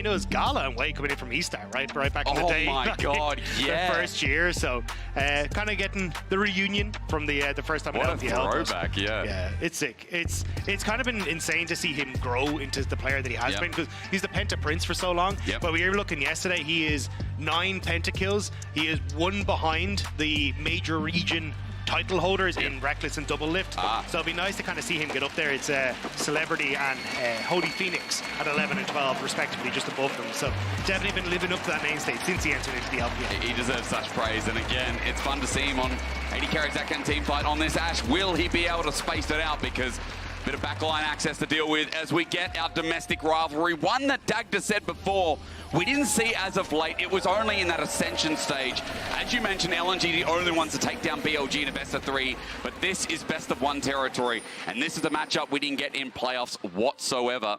I know it's Gala and Wei coming in from Eastar, right back in the day. Oh my God, yeah. The first year, so kind of getting the reunion from the first time in LPL. What a throwback, yeah. Yeah, it's sick. It's kind of been insane to see him grow into the player that he has been, because he's the Penta Prince for so long. But we were looking yesterday, he is 9 pentakills. He is 1 behind the major region title holders in Reckless and Double Lift. So it'd be nice to kind of see him get up there. It's Celebrity and Holy Phoenix at 11 and 12 respectively, just above them. So definitely been living up to that main state since he entered into the LPL. He deserves such praise, and again, it's fun to see him on 80 carry second team fight on this Ash. Will he be able to space it out? Because a bit of backline access to deal with as we get our domestic rivalry. One that Dagda said before, we didn't see as of late. It was only in that ascension stage. As you mentioned, LNG the only ones to take down BLG in a best of 3, but this is best of 1 territory, and this is a matchup we didn't get in playoffs whatsoever.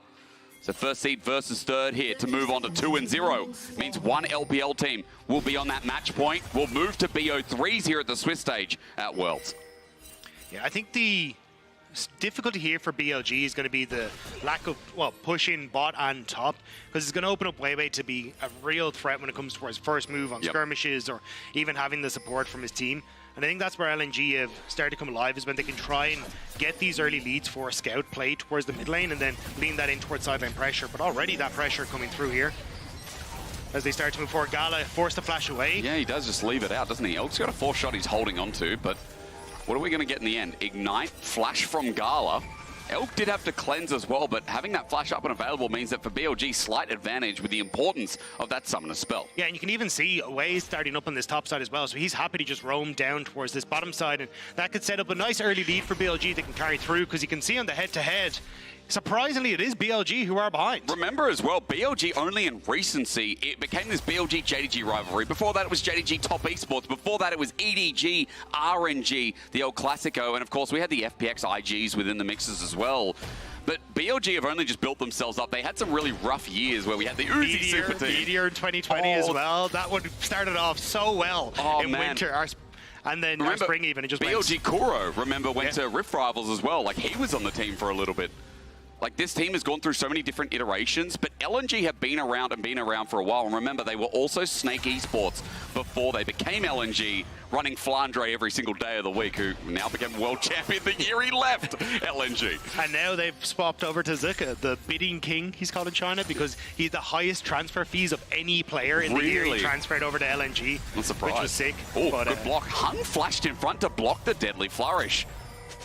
So first seed versus third here to move on to 2-0. Means 1 LPL team will be on that match point. We'll move to BO3s here at the Swiss stage at Worlds. Yeah, I think the difficulty here for BLG is going to be the lack of, pushing bot and top, because it's going to open up Weiwei to be a real threat when it comes to his first move on skirmishes, or even having the support from his team. And I think that's where LNG have started to come alive, is when they can try and get these early leads for a scout play towards the mid lane and then lean that in towards sideline pressure. But already that pressure coming through here as they start to move forward. Gala forced to flash away. Yeah, he does just leave it out, doesn't he? Elk's got a 4-shot he's holding on to, but what are we going to get in the end? Ignite, flash from Gala. Elk did have to cleanse as well, but having that flash up and available means that for BLG, slight advantage with the importance of that summoner spell. Yeah, and you can even see Wei starting up on this top side as well, so he's happy to just roam down towards this bottom side, and that could set up a nice early lead for BLG that can carry through, because you can see on the head-to-head, surprisingly, it is BLG who are behind. Remember as well, BLG only in recency, it became this BLG-JDG rivalry. Before that, it was JDG Top Esports. Before that, it was EDG, RNG, the old Classico. And of course, we had the FPX IGs within the mixes as well. But BLG have only just built themselves up. They had some really rough years where we had the Uzi Super Team. Meteor in 2020 as well. That one started off so well in winter. And then our spring even, it just BLG Kuro, remember, went to Rift Rivals as well. Like, he was on the team for a little bit. Like, this team has gone through so many different iterations, but LNG have been around for a while. And remember, they were also Snake Esports before they became LNG, running Flandre every single day of the week, who now became world champion the year he left LNG. And now they've swapped over to Zika, the bidding king, he's called in China, because he's the highest transfer fees of any player in the year he transferred over to LNG. I'm surprised. Which was sick. Oh, good block. Hung flashed in front to block the deadly flourish.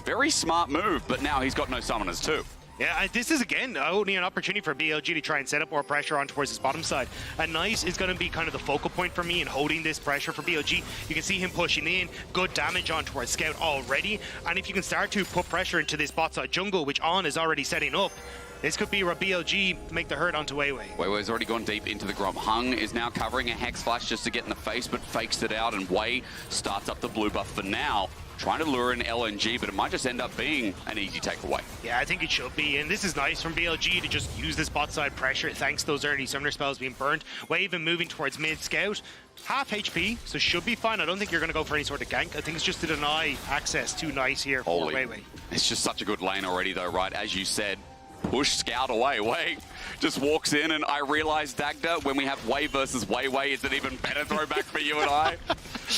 Very smart move, but now he's got no summoners too. Yeah, this is, again, only an opportunity for BLG to try and set up more pressure on towards his bottom side. And Nice is going to be kind of the focal point for me in holding this pressure for BLG. You can see him pushing in, good damage on towards Scout already. And if you can start to put pressure into this bot side jungle, which On is already setting up, this could be where BLG make the hurt onto Weiwei. Weiwei's already gone deep into the Gromp. Hung is now covering a Hex Flash just to get in the face, but fakes it out, and Wei starts up the blue buff for now. Trying to lure in LNG, but it might just end up being an easy takeaway. Yeah, I think it should be, and this is nice from BLG to just use this bot side pressure thanks to those early summoner spells being burnt. Wave and moving towards mid Scout. Half HP, so should be fine. I don't think you're going to go for any sort of gank. I think it's just to deny access to Nice here for Weiwei. It's just such a good lane already though, right? As you said, push Scout away. Wei just walks in, and I realized, Dagda, when we have Wei versus Weiwei, it's an even better throwback for you and I.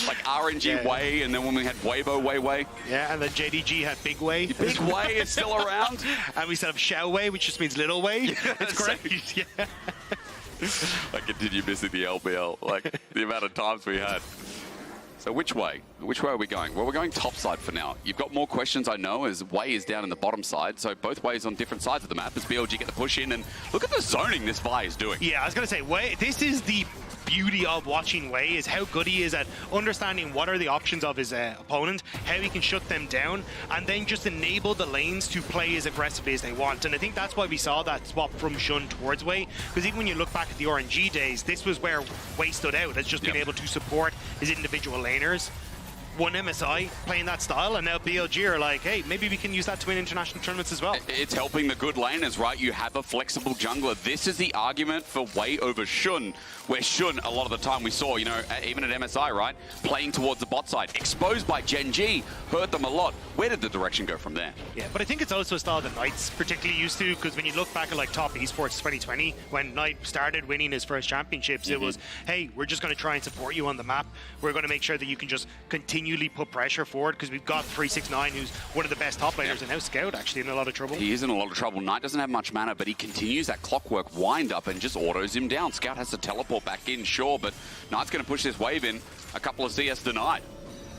Like RNG Wei, and then when we had Weibo Weiwei. Yeah, and then JDG had Big Wei. Big Wei is still around. And we still have Xiao Wei, which just means Little Wei. Yeah, it's great. Yeah. I continue missing the LBL, like the amount of times we had. So which way? Which way are we going? Well, we're going top side for now. You've got more questions, I know, as Wei is down in the bottom side. So both ways on different sides of the map as BLG get the push in. And look at the zoning this Vi is doing. Yeah, I was going to say, Wei, this is the beauty of watching Wei, is how good he is at understanding what are the options of his opponent, how he can shut them down, and then just enable the lanes to play as aggressively as they want. And I think that's why we saw that swap from Shun towards Wei, because even when you look back at the RNG days, this was where Wei stood out as just being able to support his individual laners. one MSI playing that style, and now BLG are like, hey, maybe we can use that to win international tournaments as well. It's helping the good laners, right? You have a flexible jungler. This is the argument for Wei over Xun, where Xun, a lot of the time we saw, you know, even at MSI, right? Playing towards the bot side, exposed by Gen G, hurt them a lot. Where did the direction go from there? Yeah, but I think it's also a style that Knight's particularly used to, because when you look back at like Top Esports 2020, when Knight started winning his first championships, it was, hey, we're just going to try and support you on the map. We're going to make sure that you can just continually put pressure forward, because we've got 369, who's one of the best top laners, and now Scout actually in a lot of trouble. He is in a lot of trouble. Knight doesn't have much mana, but he continues that clockwork wind up and just autos him down. Scout has to teleport back in, sure, but Knight's going to push this wave in. A couple of CS denied.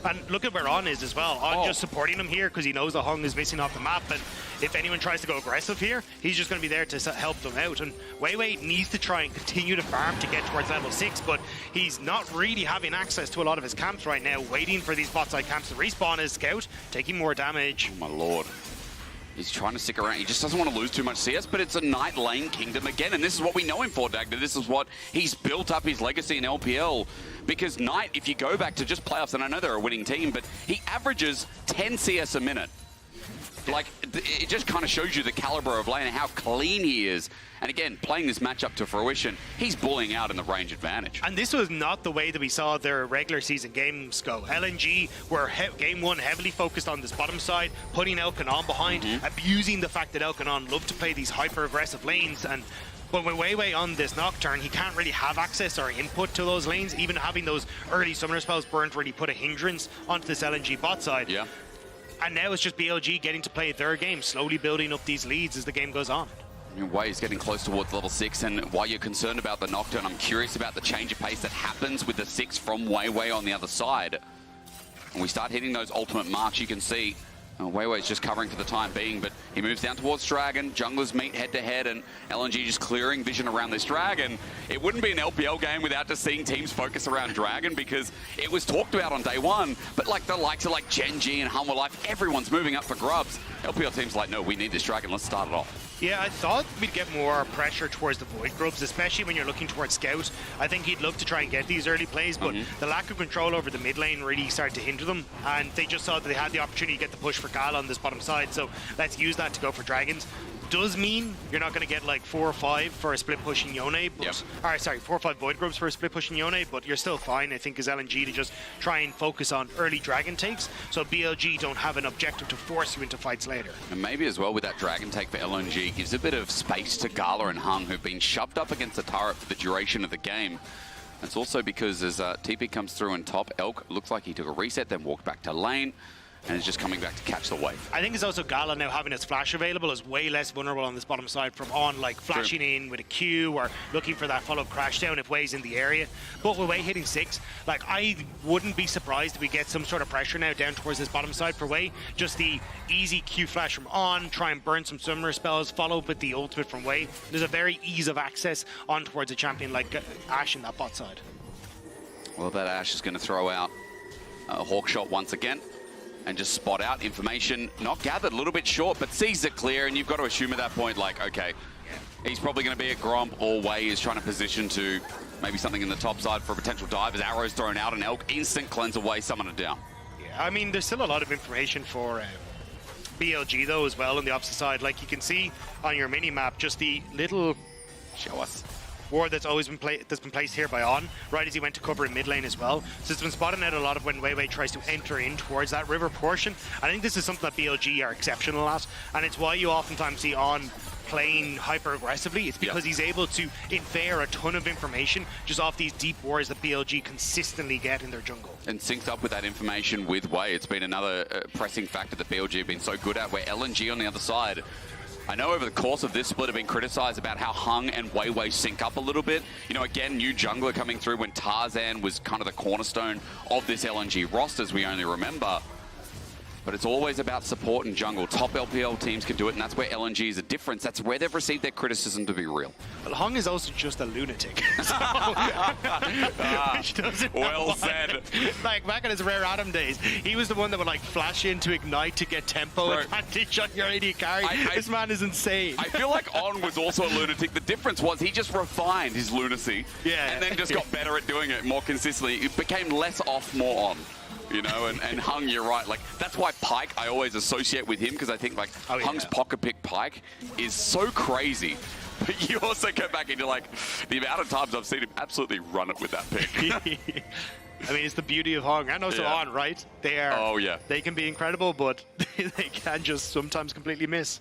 And look at where On is as well. On just supporting him here because he knows the Hung is missing off the map. And if anyone tries to go aggressive here, he's just going to be there to help them out. And Weiwei needs to try and continue to farm to get towards level 6, but he's not really having access to a lot of his camps right now, waiting for these bot side camps to respawn as Scout, taking more damage. Oh my lord. He's trying to stick around. He just doesn't want to lose too much CS, but it's a Knight lane kingdom again, and this is what we know him for, Dagda. This is what he's built up his legacy in LPL. Because Knight, if you go back to just playoffs, and I know they're a winning team, but he averages 10 CS a minute. Like, it just kind of shows you the caliber of lane and how clean he is. And again, playing this matchup to fruition, he's bullying out in the range advantage. And this was not the way that we saw their regular season games go. LNG were game one heavily focused on this bottom side, putting Elkanon behind, abusing the fact that Elkanon loved to play these hyper-aggressive lanes. And but with Weiwei on this Nocturne, he can't really have access or input to those lanes. Even having those early summoner spells weren't really put a hindrance onto this LNG bot side. Yeah. And now it's just BLG getting to play their game, slowly building up these leads as the game goes on. I mean, Wei is getting close towards level 6, and while you're concerned about the Nocturne, I'm curious about the change of pace that happens with the 6 from Weiwei on the other side. When we start hitting those ultimate marks, you can see Weiwei's just covering for the time being, but he moves down towards Dragon. Junglers meet head-to-head, and LNG just clearing vision around this Dragon. It wouldn't be an LPL game without just seeing teams focus around Dragon, because it was talked about on day one, but like the likes of like Gen G and Humble Life, everyone's moving up for grubs. LPL teams like, no, we need this Dragon, let's start it off. Yeah, I thought we'd get more pressure towards the Void Grubs, especially when you're looking towards Scout. I think he'd love to try and get these early plays, but the lack of control over the mid lane really started to hinder them, and they just saw that they had the opportunity to get the push for Gala on this bottom side, so let's use that to go for Dragons. Does mean you're not going to get like 4 or 5 for a split pushing Yone, but or sorry, 4 or 5 Void Grubs for a split pushing Yone, but you're still fine, I think, as LNG to just try and focus on early Dragon takes, so BLG don't have an objective to force you into fights later. And maybe as well with that Dragon take for LNG gives a bit of space to Gala and Hung, who've been shoved up against the turret for the duration of the game. It's also because as TP comes through in top, Elk looks like he took a reset, then walked back to lane, and is just coming back to catch the wave. I think it's also Gala now having its flash available is way less vulnerable on this bottom side from On, like flashing in with a Q or looking for that follow-up crash down if Wei's in the area. But with Wei hitting 6, like I wouldn't be surprised if we get some sort of pressure now down towards this bottom side for Wei. Just the easy Q flash from On, try and burn some summoner spells, follow up with the ultimate from Wei. There's a very ease of access on towards a champion like Ashe in that bot side. Well, that Ashe is going to throw out a hawk shot once again. And just spot out information, not gathered, a little bit short, but sees it clear, and you've got to assume at that point, like, okay, he's probably going to be at Gromp, or Wei is trying to position to maybe something in the top side for a potential dive as arrows thrown out, and Elk instant cleanse away, summon it down. Yeah, I mean, there's still a lot of information for BLG, though, as well, on the opposite side. Like, you can see on your mini-map, just the little... Show us. Ward that's always been placed here by On, right as he went to cover in mid lane as well. So it's been spotting out a lot of when Weiwei tries to enter in towards that river portion. I think this is something that BLG are exceptional at, and it's why you oftentimes see On playing hyper aggressively. It's because he's able to infer a ton of information just off these deep wards that BLG consistently get in their jungle. And synced up with that information with Wei, it's been another pressing factor that BLG have been so good at, where LNG on the other side, I know over the course of this split have been criticized about how Hung and Weiwei sync up a little bit. You know, again, new jungler coming through when Tarzan was kind of the cornerstone of this LNG roster, as we only remember. But it's always about support and jungle. Top LPL teams can do it, and that's where LNG is a difference. That's where they've received their criticism to be real. Well, Hung is also just a lunatic. Which doesn't well said. Like, back in his Rare Atom days, he was the one that would, like, flash in to ignite to get tempo advantage on your AD carry. This man is insane. I feel like On was also a lunatic. The difference was he just refined his lunacy and then just got better at doing it more consistently. It became less off, more on. you know, and Hung, you're right. Like, that's why Pyke I always associate with him, because I think, like, Hung's pocket pick Pyke is so crazy. But you also go back into, like, the amount of times I've seen him absolutely run it with that pick. I mean, it's the beauty of Hung and also On, right? They are. Oh, yeah. They can be incredible, but they can just sometimes completely miss.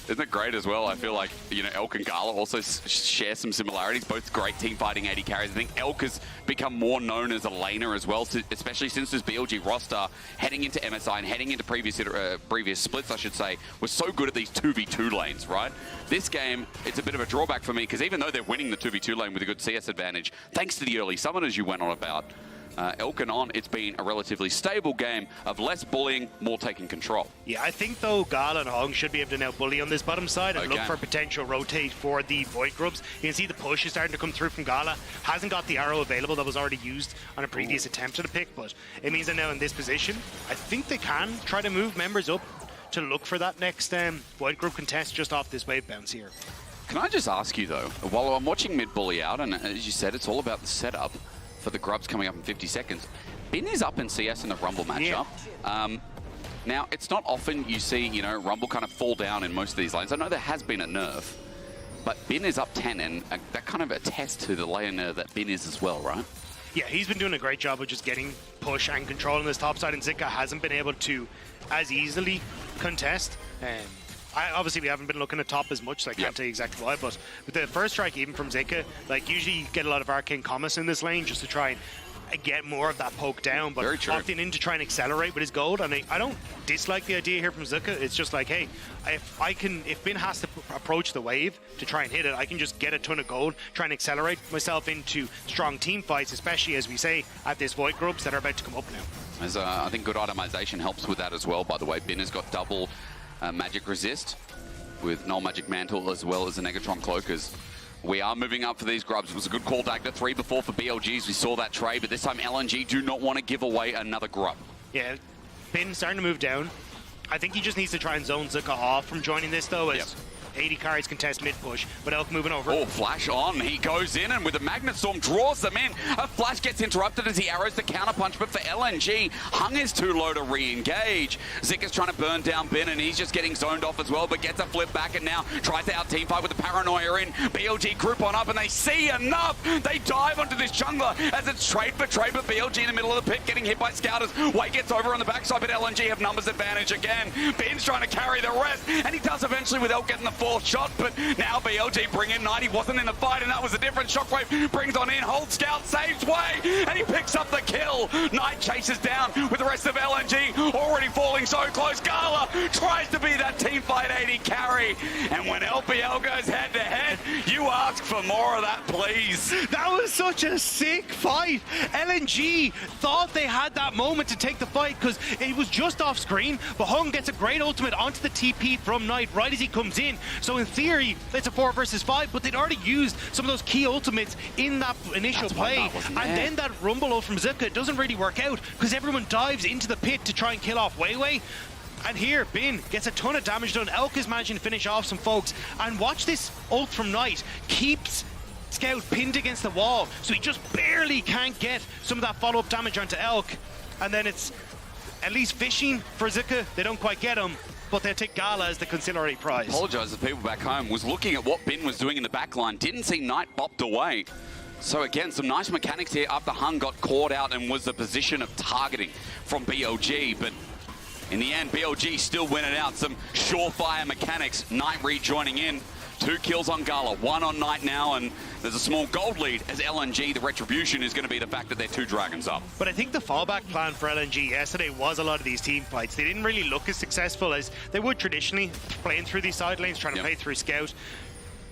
Isn't it great as well? I feel like, you know, Elk and Gala also share some similarities. Both great team fighting AD carries. I think Elk has become more known as a laner as well, especially since this BLG roster heading into MSI and heading into previous splits, I should say, was so good at these 2v2 lanes, right? This game, it's a bit of a drawback for me, because even though they're winning the 2v2 lane with a good CS advantage, thanks to the early summoners you went on about, Elk and On, it's been a relatively stable game of less bullying, more taking control. Yeah, I think, though, Gala and Hung should be able to now bully on this bottom side and look for potential rotate for the Void Grubs. You can see the push is starting to come through from Gala. Hasn't got the arrow available that was already used on a previous attempt at a pick, but it means that now in this position, I think they can try to move members up to look for that next Void Grub contest just off this wave bounce here. Can I just ask you, though, while I'm watching mid bully out, and as you said, it's all about the setup for the Grubs coming up in 50 seconds. Bin is up in CS in the Rumble matchup. Yeah. Now, it's not often you see, you know, Rumble kind of fall down in most of these lanes. I know there has been a nerf, but Bin is up 10, and that kind of attests to the laner that Bin is as well, right? Yeah, he's been doing a great job of just getting push and control on this top side, and Zika hasn't been able to as easily contest. Obviously, we haven't been looking at top as much, so I can't tell you exactly why, but with the first strike, even from Zika, like, usually you get a lot of arcane commerce in this lane just to try and get more of that poke down, but opting in to try and accelerate with his gold. And I don't dislike the idea here from Zika. It's just like, hey, if Bin has to approach the wave to try and hit it, I can just get a ton of gold, try and accelerate myself into strong team fights, especially, as we say, at this Void Grubs that are about to come up now. As I think good itemization helps with that as well, by the way. Bin has got double magic resist with null magic mantle as well as the Negatron cloak, as we are moving up for these Grubs. It was a good call back to 3 before for BLGs. We saw that trade, but this time LNG do not want to give away another Grub. Yeah, Bin starting to move down. I think he just needs to try and zone Zika off from joining this, though, as 80 carries contest mid push, but Elk moving over. Oh, flash on. He goes in and with a Magnet Storm draws them in. A flash gets interrupted as he arrows the counterpunch, but for LNG, Hung is too low to re-engage. Zika's trying to burn down Bin, and he's just getting zoned off as well, but gets a flip back and now tries to out-team fight with the Paranoia in. BLG group on up, and they see enough. They dive onto this jungler as it's trade for trade, but BLG in the middle of the pit getting hit by scouters. Wei gets over on the backside, but LNG have numbers advantage again. Bin's trying to carry the rest, and he does eventually with Elk getting the fourth shot, but now BLG bring in Knight. He wasn't in the fight, and that was a different. Shockwave brings on in, holds scout, saves Wei, and he picks up the kill. Knight chases down with the rest of LNG already falling so close. Gala tries to be that team fight 80 carry, and when LPL goes head to head, you ask for more of that, please. That was such a sick fight. LNG thought they had that moment to take the fight because it was just off screen, but Hung gets a great ultimate onto the TP from Knight right as he comes in. So in theory, it's a 4 versus 5, but they'd already used some of those key ultimates in that initial play. And then that rumble from Zika doesn't really work out because everyone dives into the pit to try and kill off Weiwei. And here, Bin gets a ton of damage done. Elk is managing to finish off some folks. And watch this ult from Knight. Keeps Scout pinned against the wall, so he just barely can't get some of that follow-up damage onto Elk. And then it's at least fishing for Zika. They don't quite get him, but they take Gala as the conciliatory prize. Apologise to people back home. Was looking at what Bin was doing in the back line. Didn't see Knight bopped away. So again, some nice mechanics here after Hung got caught out and was the position of targeting from BLG. But in the end, BLG still winning out. Some surefire mechanics. Knight rejoining in. 2 kills on Gala, 1 on Knight now, and there's a small gold lead as LNG. The retribution is going to be the fact that they're 2 dragons up. But I think the fallback plan for LNG yesterday was a lot of these team fights. They didn't really look as successful as they would traditionally, playing through these side lanes, trying to play through Scout.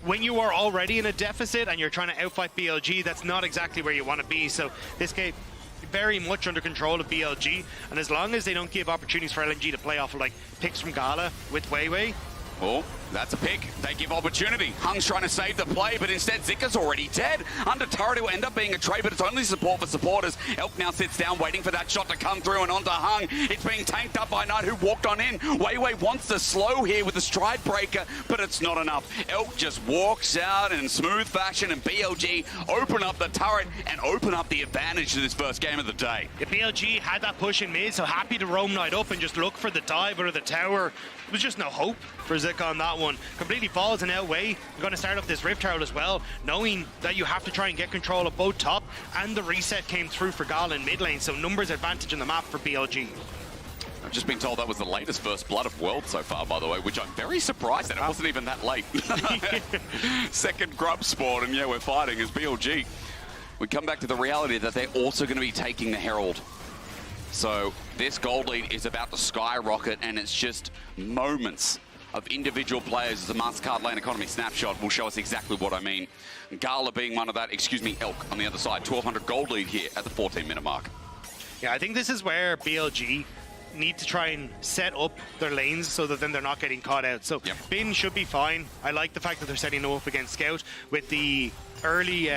When you are already in a deficit and you're trying to outfight BLG, that's not exactly where you want to be. So this game very much under control of BLG, and as long as they don't give opportunities for LNG to play off of like picks from Gala with Weiwei, That's a pick. They give opportunity. Hung's trying to save the play, but instead Zika's already dead. Under turret, it will end up being a trade, but it's only support for supporters. Elk now sits down, waiting for that shot to come through, and onto Hung. It's being tanked up by Knight, who walked on in. Weiwei wants to slow here with the stride breaker, but it's not enough. Elk just walks out in smooth fashion, and BLG open up the turret and open up the advantage to this first game of the day. Yeah, BLG had that push in mid, so happy to roam Knight up and just look for the dive or the tower. There was just no hope for Zika on that one. Completely falls and outweigh. You're going to start up this Rift Herald as well, knowing that you have to try and get control of both top, and the reset came through for Gala in mid lane, so numbers advantage in the map for BLG. I've just been told that was the latest first blood of World so far, by the way, which I'm very surprised that it wasn't even that late. Second grub spawn, and yeah, we're fighting as BLG. We come back to the reality that they're also going to be taking the Herald. So this gold lead is about to skyrocket, and it's just moments of individual players as a Mastercard lane economy snapshot will show us exactly what I mean. Gala being one of that, Elk on the other side. 1,200 gold lead here at the 14-minute mark. Yeah, I think this is where BLG need to try and set up their lanes so that then they're not getting caught out. So Bin should be fine. I like the fact that they're setting them up against Scout with the early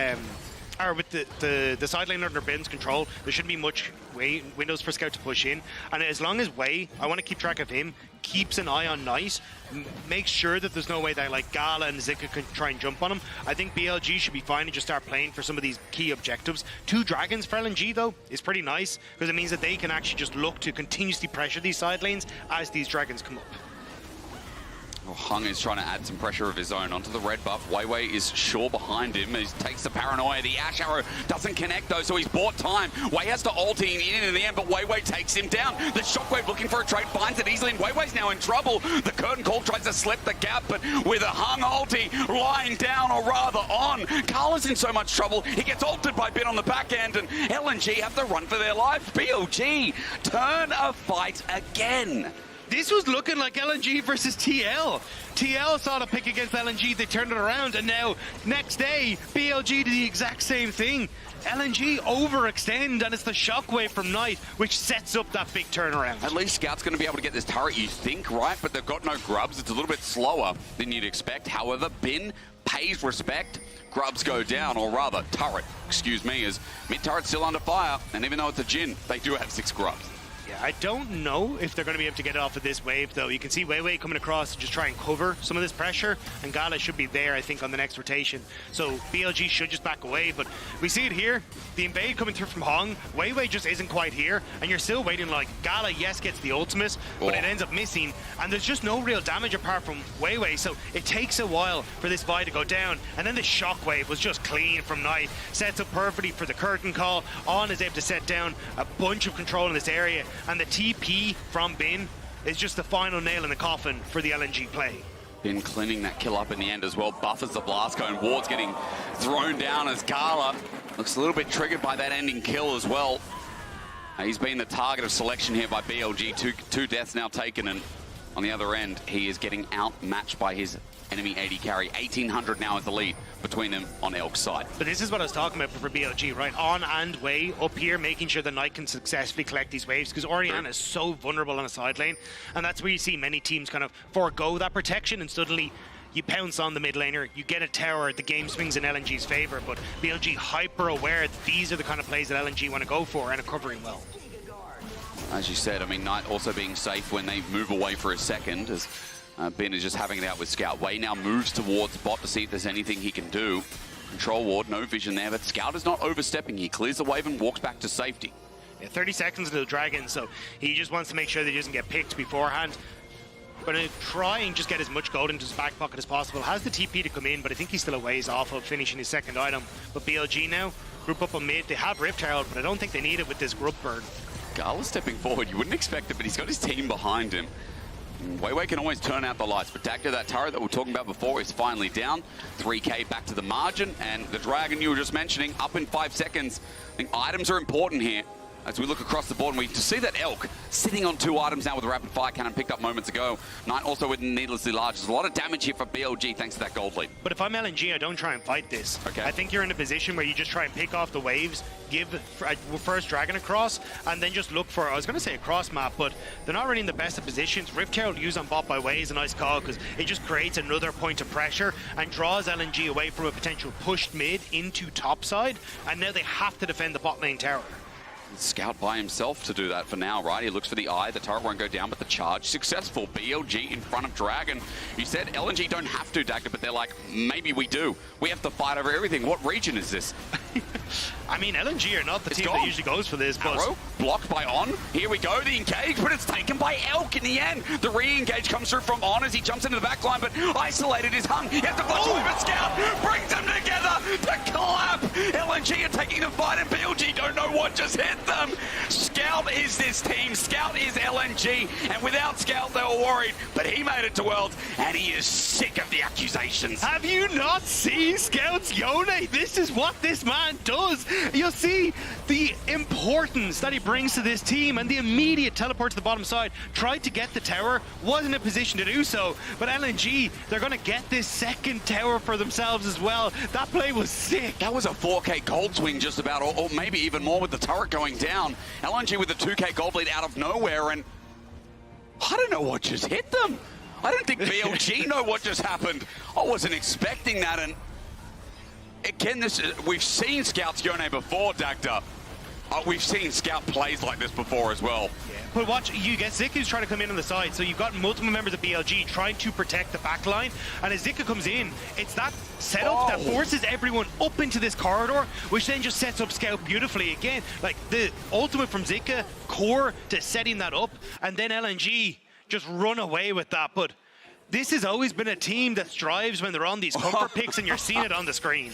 or with the side lane under Bin's control. There shouldn't be much windows for Scout to push in, and as long as Wei, I want to keep track of him, keeps an eye on Knight, make sure that there's no way that like Gala and Zika can try and jump on him. I think BLG should be fine and just start playing for some of these key objectives. 2 dragons for LNG though is pretty nice, because it means that they can actually just look to continuously pressure these side lanes as these dragons come up. Well, Hung is trying to add some pressure of his own onto the red buff. Weiwei is sure behind him. He takes the paranoia. The Ash Arrow doesn't connect, though, so he's bought time. Wei has to ulti in the end, but Weiwei takes him down. The Shockwave looking for a trade, finds it easily, and Weiwei's now in trouble. The Curtain Call tries to slip the gap, but with a Hung ulti lying down, or rather on, Gala's in so much trouble. He gets ulted by Bin on the back end, and LNG have to run for their lives. BLG turn a fight again. This was looking like LNG versus TL. TL saw the pick against LNG, they turned it around, and now, next day, BLG did the exact same thing. LNG overextend, and it's the Shockwave from Knight, which sets up that big turnaround. At least Scout's going to be able to get this turret, you think, right? But they've got no grubs. It's a little bit slower than you'd expect. However, Bin pays respect. Grubs go down, or rather, turret, excuse me, as mid-turret's still under fire, and even though it's a Jhin, they do have 6 grubs. I don't know if they're going to be able to get it off of this wave, though. You can see Weiwei coming across to just try and cover some of this pressure, and Gala should be there, I think, on the next rotation. So BLG should just back away, but we see it here. The invade coming through from Hong. Weiwei just isn't quite here, and you're still waiting like Gala, yes, gets the ultimate, but it ends up missing, and there's just no real damage apart from Weiwei, so it takes a while for this Vi to go down, and then the Shockwave was just clean from Knight. Sets up perfectly for the Curtain Call. On is able to set down a bunch of control in this area, and the TP from Bin is just the final nail in the coffin for the LNG play. Bin cleaning that kill up in the end as well. Buffers the blast cone. Ward's getting thrown down as Gala looks a little bit triggered by that ending kill as well. He's been the target of selection here by BLG. Two deaths now taken, and on the other end, he is getting outmatched by his enemy AD carry. 1,800 now is the lead between them on Elk's side. But this is what I was talking about for BLG, right? On and Wei up here, making sure the Knight can successfully collect these waves, because Orianna is so vulnerable on the side lane, and that's where you see many teams kind of forego that protection, and suddenly you pounce on the mid laner, you get a tower, the game swings in LNG's favor. But BLG hyper aware that these are the kind of plays that LNG want to go for, and are covering well. As you said, I mean, Knight also being safe when they move away for a second, as Bin is just having it out with Scout. Wei now moves towards bot to see if there's anything he can do. Control ward, no vision there, but Scout is not overstepping. He clears the wave and walks back to safety. Yeah, 30 seconds into the Dragon, so he just wants to make sure that he doesn't get picked beforehand. Going to try and just get as much gold into his back pocket as possible. Has the TP to come in, but I think he's still a ways off of finishing his second item. But BLG now, group up on mid. They have Rift Herald, but I don't think they need it with this grub burn. Gala stepping forward. You wouldn't expect it, but he's got his team behind him. Weiwei can always turn out the lights, but Dagda, that turret that we were talking about before, is finally down. 3k back to the margin, and the Dragon you were just mentioning, up in 5 seconds. I think items are important here. as we look across the board, and we just see that Elk sitting on 2 items now with a rapid fire cannon picked up moments ago. Knight also with needlessly large. There's a lot of damage here for BLG thanks to that gold lead. But if I'm LNG, I don't try and fight this. Okay. I think you're in a position where you just try and pick off the waves, give first dragon across, and then just look for, I was going to say a cross map, but they're not really in the best of positions. Rift Herald used on bot by Weiwei is a nice call because it just creates another point of pressure and draws LNG away from a potential pushed mid into top side, and now they have to defend the bot lane tower. Scout by himself to do that for now, right? He looks for the eye. The turret won't go down, but the charge successful. BLG in front of Dragon. You said LNG don't have to, Dagda, but they're like, maybe we do. We have to fight over everything. What region is this? I mean, LNG are not the team that usually goes for this, but... Arrow, blocked by On. Here we go, the engage, but it's taken by Elk in the end. The re-engage comes through from On as he jumps into the back line, but isolated is Hung. He has to flash away, but Scout brings them together to clap. LNG are taking the fight, and BLG don't know what just hit them. Scout is this team. Scout is LNG, and without Scout, they were worried, but he made it to Worlds, and he is sick of the accusations. Have you not seen Scout's Yone? This is what this man does. You'll see the importance that he brings to this team, and the immediate teleport to the bottom side. Tried to get the tower, wasn't in a position to do so, but LNG, they're going to get this second tower for themselves as well. That play was sick. That was a 4K gold swing just about, or maybe even more with the turret going down. LNG with a 2K gold lead out of nowhere, and I don't know what just hit them. I don't think BLG know what just happened. I wasn't expecting that, and again, we've seen Scout's Yone before, Dagda. We've seen Scout plays like this before as well. Yeah. But watch, you get Zika who's trying to come in on the side, so you've got multiple members of BLG trying to protect the back line, and as Zika comes in, it's that setup that forces everyone up into this corridor, which then just sets up Scout beautifully again. Like, the ultimate from Zika, core to setting that up, and then LNG just run away with that. But this has always been a team that strives when they're on these comfort picks, and you're seeing it on the screen.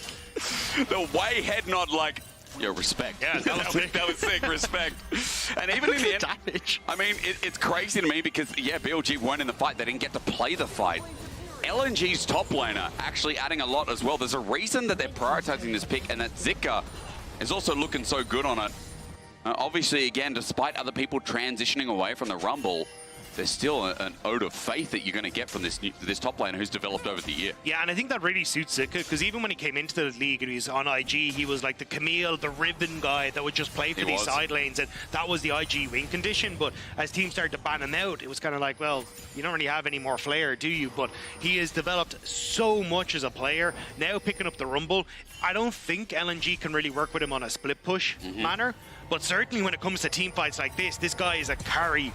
The way head nod, like, yo, respect. Yeah, that was sick. That was sick, respect. And even in the end, damage. I mean, it's crazy to me because, yeah, BLG weren't in the fight. They didn't get to play the fight. LNG's top laner actually adding a lot as well. There's a reason that they're prioritizing this pick, and that Zika is also looking so good on it. Obviously, again, despite other people transitioning away from the Rumble, there's still an ode of faith that you're going to get from this top laner who's developed over the year. Yeah, and I think that really suits Zika, because even when he came into the league and he was on IG, he was like the Camille, the ribbon guy that would just play for these side lanes, and that was the IG win condition. But as teams started to ban him out, it was kind of like, well, you don't really have any more flair, do you? But he has developed so much as a player. Now picking up the Rumble, I don't think LNG can really work with him on a split push manner, but certainly when it comes to team fights like this guy is a carry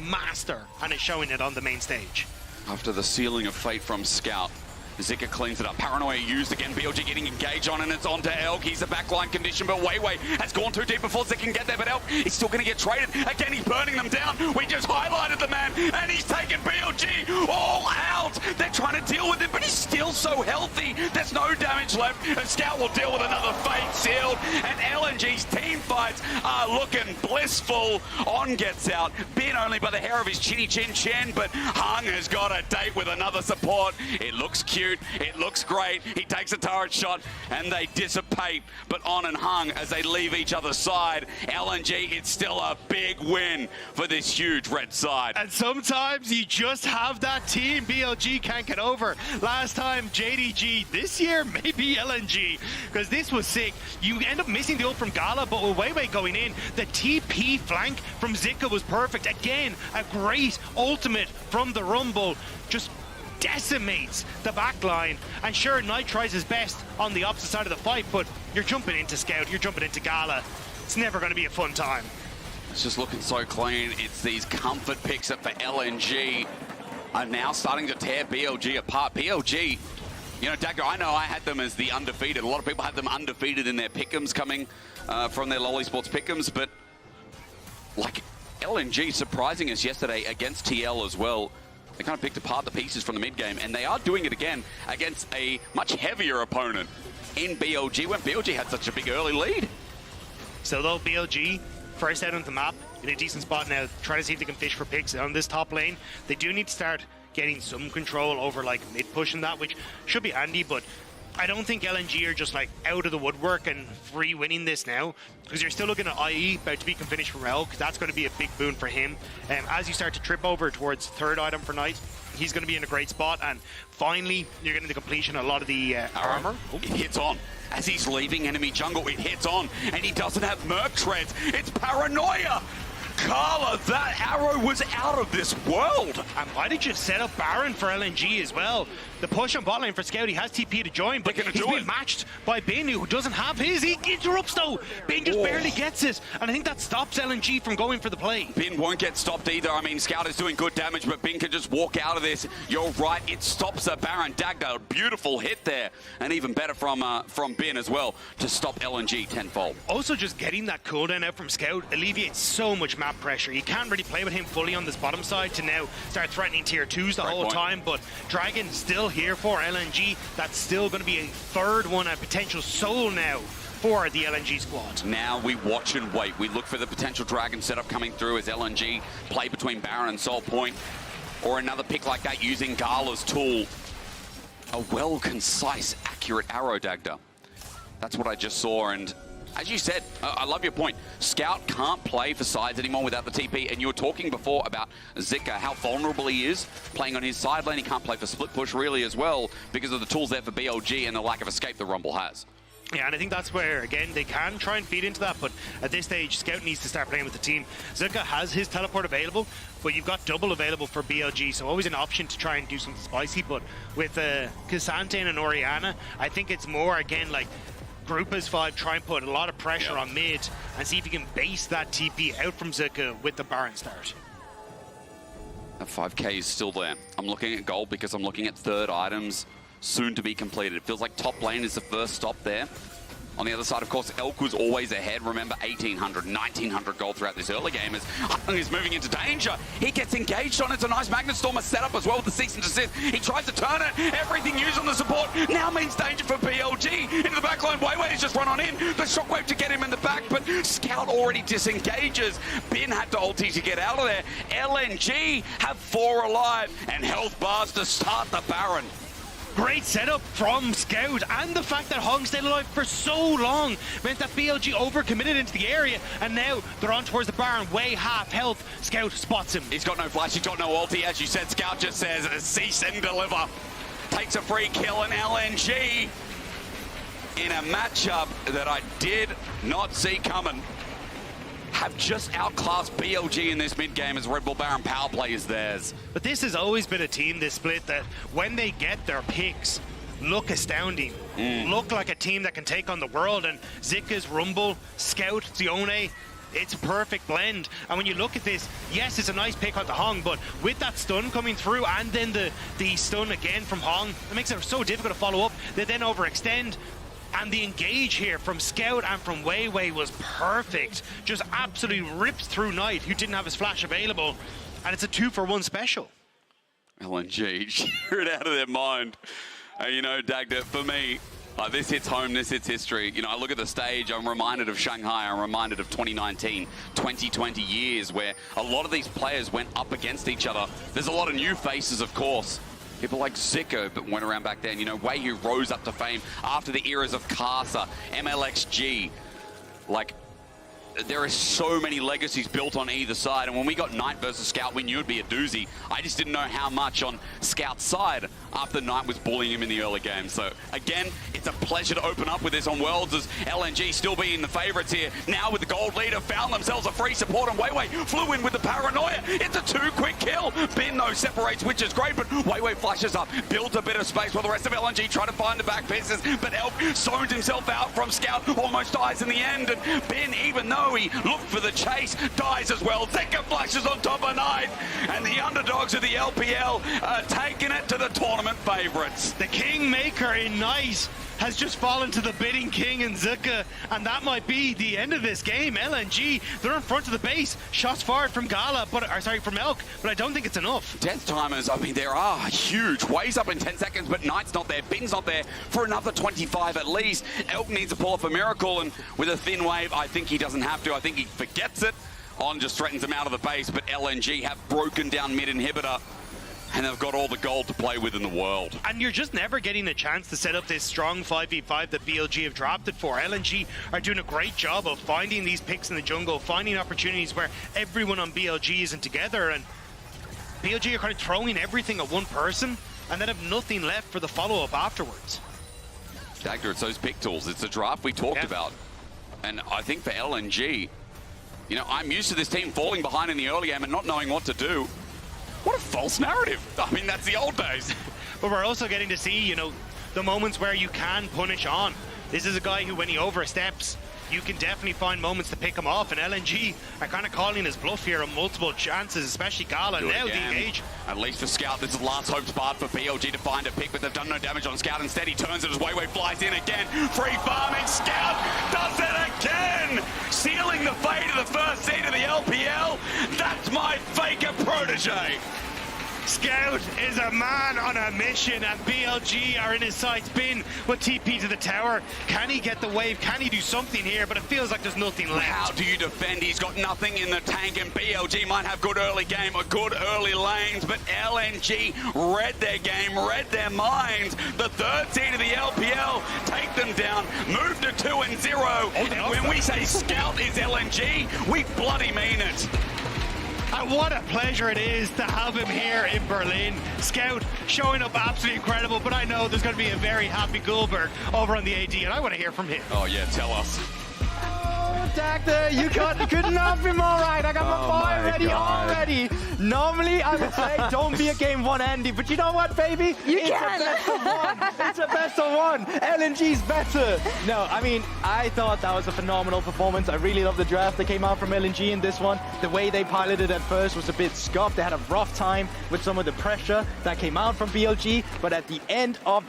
master, and is showing it on the main stage. After the sealing of fate from Scout, Zika cleans it up. Paranoia used again. BLG getting engaged on, and it's on to Elk. He's a backline condition, but Weiwei has gone too deep before Zika can get there. But Elk, he's still going to get traded. Again, he's burning them down. We just highlighted the man, and he's taken BLG all out. They're trying to deal with him, but he's still so healthy. There's no damage left, and Scout will deal with another fate sealed. And LNG's team fights are looking blissful. On gets out, bit only by the hair of his chinny chin chin, but Hung has got a date with another support. It looks cute. It looks great. He takes a turret shot, and they dissipate. But On and Hung, as they leave each other's side, LNG, it's still a big win for this huge red side. And sometimes you just have that team BLG can't get over. Last time, JDG. This year, maybe LNG. Because this was sick. You end up missing the ult from Gala, but with Weiwei going in, the TP flank from Zika was perfect. Again, a great ultimate from the Rumble. Just decimates the back line, and sure, Knight tries his best on the opposite side of the fight, but you're jumping into Scout, you're jumping into Gala. It's never going to be a fun time. It's just looking so clean. It's these comfort picks that for LNG are now starting to tear BLG apart. BLG, you know, Dagger, I know I had them as the undefeated. A lot of people had them undefeated in their pick'ems coming from their LoL Esports pick'ems, but like LNG surprising us yesterday against TL as well. They kind of picked apart the pieces from the mid-game, and they are doing it again against a much heavier opponent in BLG when BLG had such a big early lead. So though BLG, first out on the map, in a decent spot now, trying to see if they can fish for picks on this top lane. They do need to start getting some control over like mid-push and that, which should be handy, but I don't think LNG are just like out of the woodwork and free winning this now, because you're still looking at IE about to be finished from Elk. That's going to be a big boon for him. As you start to trip over towards third item for Knight, he's going to be in a great spot, and finally you're getting the completion of a lot of the armor. It hits on. As he's leaving enemy jungle, it hits on, and he doesn't have Merc treads. It's paranoia. Gala, that arrow was out of this world. And why did you set up Baron for LNG as well? The push on bot lane for Scout, he has TP to join, but he's being matched by Bin, who doesn't have his. He interrupts though. Bin just barely gets it, and I think that stops LNG from going for the play. Bin won't get stopped either. I mean, Scout is doing good damage, but Bin can just walk out of this. You're right, it stops a Baron. Dagda, beautiful hit there, and even better from Bin as well to stop LNG tenfold. Also, just getting that cooldown out from Scout alleviates so much map pressure. You can't really play with him fully on this bottom side to now start threatening tier 2s the whole time, but Dragon still here for LNG. That's still going to be a third one, a potential soul now for the LNG squad. Now we watch and wait. We look for the potential Dragon setup coming through as LNG play between Baron and Soul Point, or another pick like that using Gala's tool. A well, concise, accurate arrow, Dagda. That's what I just saw, and as you said, I love your point. Scout can't play for sides anymore without the TP, and you were talking before about Zika, how vulnerable he is playing on his side lane. He can't play for split push really as well because of the tools there for BLG and the lack of escape the Rumble has. Yeah, and I think that's where, again, they can try and feed into that, but at this stage, Scout needs to start playing with the team. Zika has his teleport available, but you've got double available for BLG, so always an option to try and do something spicy, but with K'Sante and Orianna, I think it's more, again, like, group as 5, try and put a lot of pressure on mid and see if you can base that TP out from Zika with the Baron start. That 5k is still there. I'm looking at gold because I'm looking at third items soon to be completed. It feels like top lane is the first stop there. On the other side, of course, Elk was always ahead. Remember, 1,800, 1,900 gold throughout this early game as Hung is moving into danger. He gets engaged on it. It's a nice Magnet Stormer setup as well with the cease and desist. He tries to turn it. Everything used on the support now means danger for BLG. Into the back line, Weiwei has just run on in. The shockwave to get him in the back, but Scout already disengages. Bin had to ulti to get out of there. LNG have 4 alive and health bars to start the Baron. Great setup from Scout, and the fact that Hong stayed alive for so long meant that BLG overcommitted into the area, and now they're on towards the Baron, way half health. Scout spots him. He's got no flash, he's got no ulti. As you said, Scout just says, cease and deliver. Takes a free kill, and LNG in a matchup that I did not see coming have just outclassed BLG in this mid-game as Red Bull Baron power play is theirs. But this has always been a team, this split, that when they get their picks, look astounding. Look like a team that can take on the world, and Zika's Rumble, Scout, Zione, it's a perfect blend. And when you look at this, yes, it's a nice pick on the Hong, but with that stun coming through and then the stun again from Hong, it makes it so difficult to follow up. They then overextend. And the engage here from Scout and from Weiwei was perfect. Just absolutely ripped through Knight, who didn't have his flash available. And it's a 2-for-1 special. LNG, sheer it out of their mind. You know, Dagda, for me, this hits home, this hits history. You know, I look at the stage, I'm reminded of Shanghai, I'm reminded of 2019, 2020 years where a lot of these players went up against each other. There's a lot of new faces, of course. People like Zika that went around back then, you know, Wei who rose up to fame after the eras of Casa, MLXG. Like, there are so many legacies built on either side, and when we got Knight versus Scout, we knew it'd be a doozy. I just didn't know how much on Scout's side after Knight was bullying him in the early game. So again, it's a pleasure to open up with this on Worlds as LNG still being the favorites here. Now with the gold leader, found themselves a free support on Weiwei, flew in with the paranoia. It's a 2-quick kill. Bin though separates, which is great, but Weiwei flashes up, builds a bit of space while the rest of LNG try to find the back pieces, but Elk zones himself out from Scout, almost dies in the end, and Bin, even though he looked for the chase, dies as well. Zika flashes on top of Knight, and the underdogs of the LPL are taking it to the tournament favourites. The Kingmaker in Knight has just fallen to the bidding king in Zika, and that might be the end of this game. LNG, they're in front of the base. Shots fired from Gala, from Elk, but I don't think it's enough. Death timers, I mean, there are huge. Weighs up in 10 seconds, but Knight's not there. Bin's not there for another 25 at least. Elk needs to pull off a miracle, and with a thin wave, I think he doesn't have to. I think he forgets it. On just threatens him out of the base, but LNG have broken down mid inhibitor. And they've got all the gold to play with in the world. And you're just never getting a chance to set up this strong 5v5 that BLG have drafted for. LNG are doing a great job of finding these picks in the jungle, finding opportunities where everyone on BLG isn't together, and BLG are kind of throwing everything at one person and then have nothing left for the follow-up afterwards. Dagda, it's those pick tools. It's the draft we talked about. And I think for LNG, you know, I'm used to this team falling behind in the early game and not knowing what to do. What a false narrative. I mean, that's the old days. But we're also getting to see, you know, the moments where you can punish on. This is a guy who, when he oversteps, you can definitely find moments to pick him off. And LNG are kind of calling his bluff here on multiple chances, especially Gala. Now the engage. At least for Scout, this is the last hope spot for BLG to find a pick, but they've done no damage on Scout. Instead, he turns it as Weiwei flies in again. Free farming. Scout does it again, sealing the fate of the first seed of the LPL. That's my Faker protege. Scout is a man on a mission, and BLG are in his sights. Bin with TP to the tower. Can he get the wave? Can he do something here? But it feels like there's nothing left. How do you defend? He's got nothing in the tank, and BLG might have good early game or good early lanes, but LNG read their game, read their minds. The third seed of the LPL take them down, move to 2-0. And when we say Scout is LNG, we bloody mean it. And what a pleasure it is to have him here in Berlin. Scout showing up absolutely incredible, but I know there's going to be a very happy Goldberg over on the AD, and I want to hear from him. Oh yeah, tell us. Oh, Dagda, you couldn't have him all right. I got my boy ready already. Normally, I would say don't be a game one Andy, but you know what, baby? It's a best of one. It's a best of one. LNG's better. No, I mean, I thought that was a phenomenal performance. I really love the draft that came out from LNG in this one. The way they piloted at first was a bit scuffed. They had a rough time with some of the pressure that came out from BLG, but at the end of